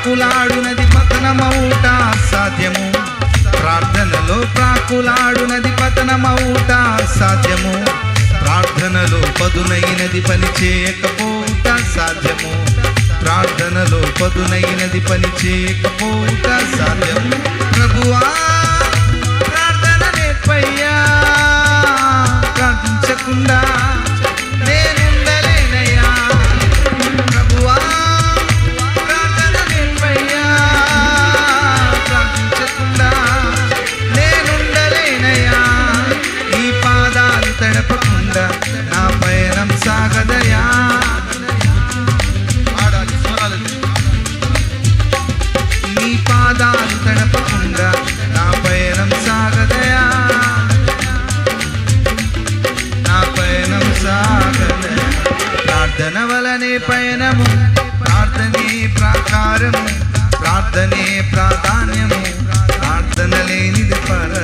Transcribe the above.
ప్రాకులాడునది పతనమౌట సాధ్యము. ప్రార్థనలో ప్రాకులాడునది పతనమౌట సాధ్యము. ప్రార్థనలో పదునైనది పని చేయకపోవుట సాధ్యము. ప్రార్థనలో పదునైనది పని చేయకపోవుట సాధ్యము. ప్రభువా ప్రార్థన నేర్పయ్యా, ప్రార్థించకుండా నేనుండలేనయ్యా. ప్రభువా ప్రార్థన నేర్పయ్యా, ప్రార్థించకుండా నేనుండలేనయ్యా. ఈ పాదాలు తడపకుండా నా పయనం సాగదయా. నీ పాదాలు తడపకుండా నా పయనం సాగదయా. నా పయనం సాగదయా. ప్రార్థన వలనే పయనము, ప్రార్థనే ప్రాకారము, ప్రార్థనే ప్రాధాన్యము, ప్రార్థన లేనిది పర